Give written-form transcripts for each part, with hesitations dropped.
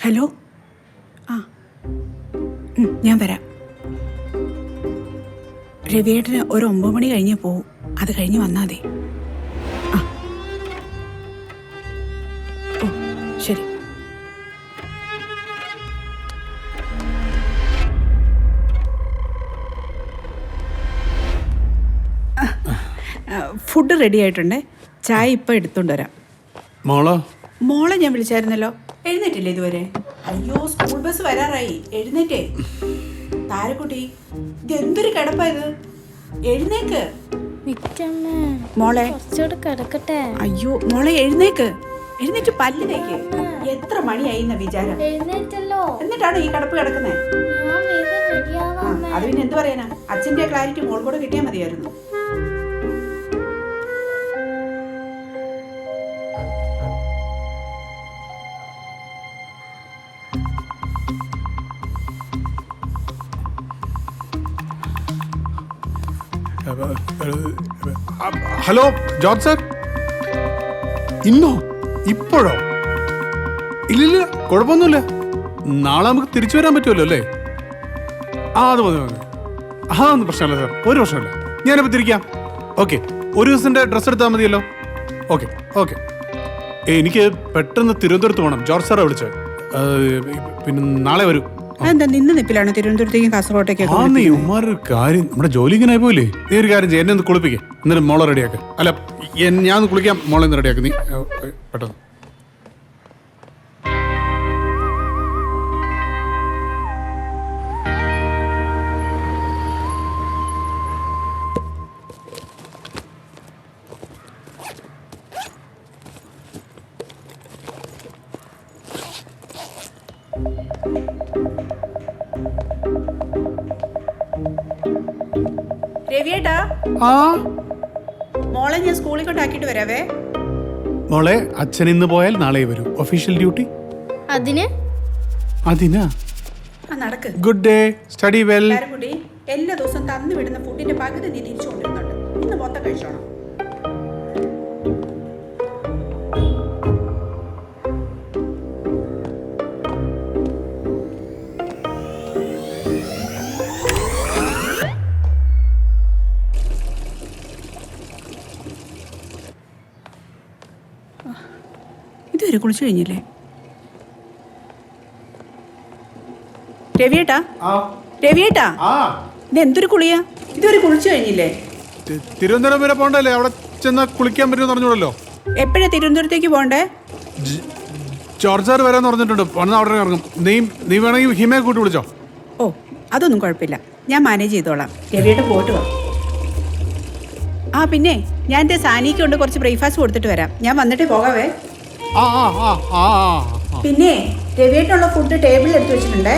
Hello. ആ ഞാൻ വരാം. രവിയേട്ടന് ഒരു 9 മണി കഴിഞ്ഞേ പോവും. അത് കഴിഞ്ഞ് വന്നാൽ മതി. ആ ഓ ശരി. ഫുഡ് റെഡി ആയിട്ടുണ്ട്. ചായ ഇപ്പം എടുത്തോണ്ട് വരാം. മോളെ ഞാൻ വിളിച്ചായിരുന്നല്ലോ. എഴുന്നേറ്റില്ലേ ഇതുവരെ? അയ്യോ, സ്കൂൾ ബസ് വരാറായി. എഴുന്നേറ്റേ താരക്കുട്ടി. ഇത് എന്തൊരു കിടപ്പായത്? എഴുന്നേക്ക് മോളെ. അയ്യോ മോളെ എഴുന്നേക്ക്. എഴുന്നേറ്റ് പല്ല് തേക്ക്. എത്ര മണിയായി എന്ന വിചാരം? എന്നിട്ടാണ് ഈ കിടപ്പ് കിടക്കുന്നത്. അത് പിന്നെ എന്ത് പറയാനാ? അച്ഛൻ്റെ ക്ലാരിറ്റി മോൾ കൂടെ കിട്ടിയാൽ മതിയായിരുന്നു. Hello George sir. ഇന്നോ? ഇപ്പോഴോ? ഇല്ലില്ല, കുഴപ്പമൊന്നുമില്ല. നാളെ നമുക്ക് തിരിച്ചു വരാൻ പറ്റുമല്ലോ അല്ലേ? അത് മതി മതി. ഒന്നും പ്രശ്നമല്ല സാർ, ഒരു പ്രശ്നമില്ല. ഞാനിപ്പോൾ തിരിക്കാം. ഓക്കെ, ഒരു ദിവസത്തിൻ്റെ ഡ്രസ്സ് എടുത്താൽ മതിയല്ലോ. Okay okay. എനിക്ക് പെട്ടെന്ന് തിരുവനന്തപുരത്ത് പോകണം. ജോർജ് സാറെ വിളിച്ചത്. പിന്നെ നാളെ വരൂ. എന്താ നിന്ന് നിപ്പിലാണ് തിരുവനന്തപുരത്തേക്കും കാസർഗോട്ടേക്കും? ഉമ്മാരൊരു കാര്യം, നമ്മുടെ ജോലി ഇങ്ങനെ ആയിപ്പോയില്ലേ. നീ ഒരു കാര്യം ചെയ്യ, എന്നെ ഒന്ന് കുളിപ്പിക്കേ. എന്നിട്ട് മോളെ റെഡിയാക്ക. അല്ല, ഞാൻ ഒന്ന് കുളിക്കാം, മോളെ ഒന്ന് റെഡിയാക്ക. നീ പെട്ടെന്ന്. രവിയേട്ടാ, മോളെ ഞാൻ സ്കൂളിൽ കൊണ്ടാക്കിട്ട് വരാവേ. മോളെ, അച്ഛൻ ഇന്ന് പോയാൽ നാളെ വരൂ. Official duty. അതിനാ നടക്ക്. Good day, study well. കുട്ടി, എല്ലാ ദിവസവും തന്നു വിടുന്ന ഫുഡിന്റെ പകുതി നീ തിരിച്ചു കൊണ്ടിരുന്നുണ്ട്. ഇന്ന് മൊത്തം കഴിച്ചോണം. ഇതുവരെ കുളിച്ചു കഴിഞ്ഞില്ലേ രവിയേട്ടാ? രവിയേട്ടാ, ഇത് എന്തൊരു കുളിയാ? ഇതുവരെ കുളിച്ചു കഴിഞ്ഞില്ലേ? തിരുവനന്തപുരം വരെ പോണ്ടല്ലേ? അവിടെ ചെന്നാ കുളിക്കാൻ പറ്റുമെന്ന് പറഞ്ഞോളല്ലോ. എപ്പോഴാ തിരുവനന്തപുരത്തേക്ക് പോണ്ടേ? ജോർജ് സാർ വരാന്ന് പറഞ്ഞിട്ടുണ്ട്. വന്ന് അവിടെ ഇറങ്ങും. നീ വേണമെങ്കിൽ ഹിമയെ കൂട്ടി വിളിച്ചോ. ഓ, അതൊന്നും കുഴപ്പമില്ല, ഞാൻ മാനേജ് ചെയ്തോളാം. രവിയേട്ട പോയിട്ട് വാ. ആ പിന്നെ ഞാൻ എൻ്റെ സാനിക്ക് കൊണ്ട് കുറച്ച് ബ്രേക്ക്ഫാസ്റ്റ് കൊടുത്തിട്ട് വരാം. ഞാൻ വന്നിട്ടേ പോകാവേ. പിന്നെ രവിയേട്ടുള്ള ഫുഡ് ടേബിളിൽ എടുത്തു വെച്ചിട്ടുണ്ടേ.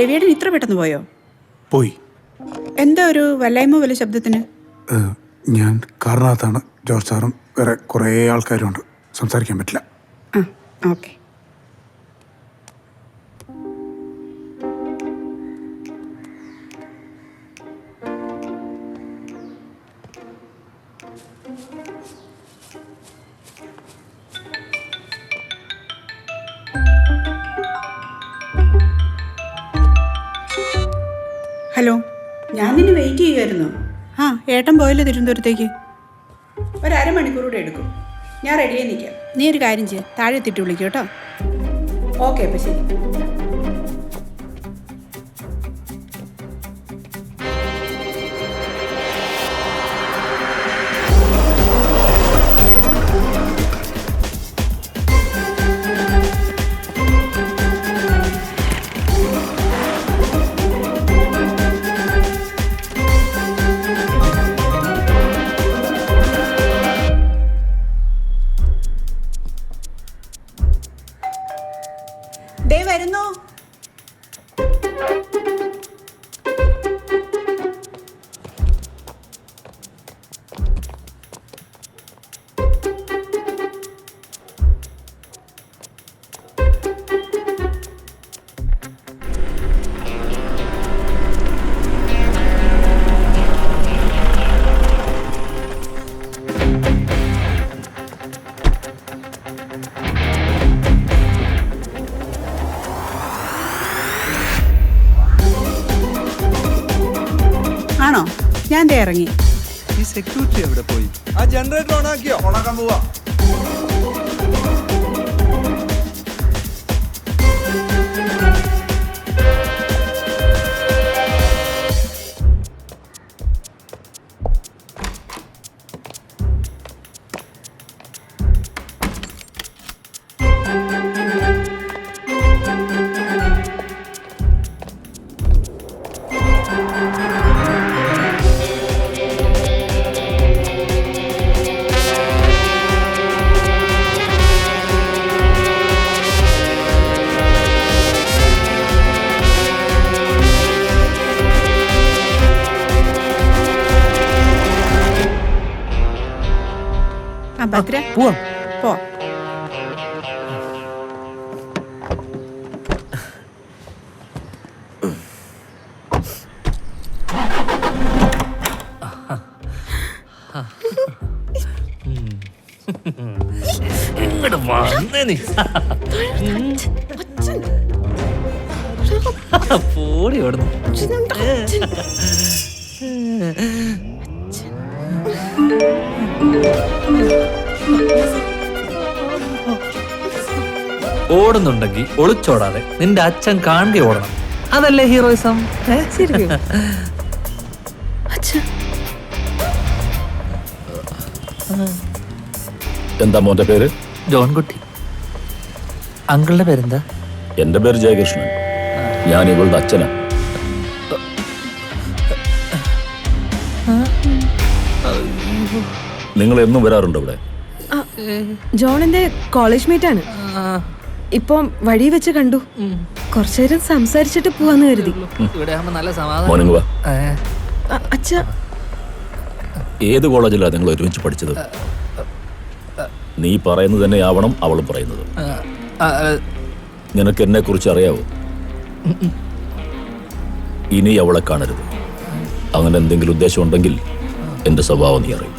രവിയേട്ടൻ ഇത്ര പെട്ടെന്ന് പോയോ? പോയി. എന്താ ഒരു വല്ലായ്മ പോലെ ശബ്ദത്തിന്? ഞാൻ കാറിനകത്താണ്. ജോർജ് സാറും വേറെ കുറേ ആൾക്കാരുണ്ട്. സംസാരിക്കാൻ പറ്റില്ല. ഓക്കെ. ഹലോ, ഞാൻ നിന്നെ വെയിറ്റ് ചെയ്യുമായിരുന്നു. ആ, ഏട്ടൻ പോയല്ലോ തിരുവനന്തപുരത്തേക്ക്. ഒരു അരമണിക്കൂർ കൂടെ എടുക്കും. ഞാൻ റെഡിയായി നിൽക്കാം. നീ ഒരു കാര്യം ചെയ്യ്, താഴെ എത്തിയിട്ട് വിളിക്കും കേട്ടോ. ഓക്കെ, അപ്പം ശരി. ദേ വരുന്നു. ആണോ? ഞാൻ ദേ ഇറങ്ങി. ഈ സെക്യൂരിറ്റി എവിടെ പോയി? ആ ജനറേറ്റർ ഓണാക്കിയോ? ഓണാക്കാൻ പോവാ. ആ ഭദ്ര, പോവാം. പോ. ഇങ്ങോട്ട് വന്നേ നീ. പോടി ഓടുന്നു. ഓടുന്നുണ്ടെങ്കിൽ ഒളിച്ചോടാതെ നിന്റെ അച്ഛൻ കാണുക ഓടണം. അതല്ലേ ഹീറോയിസം? എന്താ മോന്റെ പേര്? ജോൺകുട്ടി. അങ്കിളുടെ പേരെന്താ? എന്റെ പേര് ജയകൃഷ്ണൻ. ഞാൻ ഇവളുടെ അച്ഛനാ. നിങ്ങൾ എന്നും വരാറുണ്ടോ ഇവിടെ? ജോണിന്റെ കോളേജ് മേറ്റ് ആണ്. ഇപ്പം വഴി വെച്ച് കണ്ടു. കുറച്ചേരം സംസാരിച്ചിട്ട് പോവാന്ന് കരുതി. ഇവിടെ ആകുമ്പോ നല്ല സമാധാനം. മോർണിംഗ് വാ. അച്ഛാ, ഏത് കോളേജിലാണ് നിങ്ങൾ ഒരുമിച്ച് പഠിച്ചത്? നീ പറയുന്നത് തന്നെ ആവണം അവളും പറയുന്നത്. നിനക്ക് എന്നെ കുറിച്ച് അറിയാവോ? ഇനി അവളെ കാണരുത്. അങ്ങനെ എന്തെങ്കിലും ഉദ്ദേശം ഉണ്ടെങ്കിൽ എന്റെ സ്വഭാവം നീ അറിയും.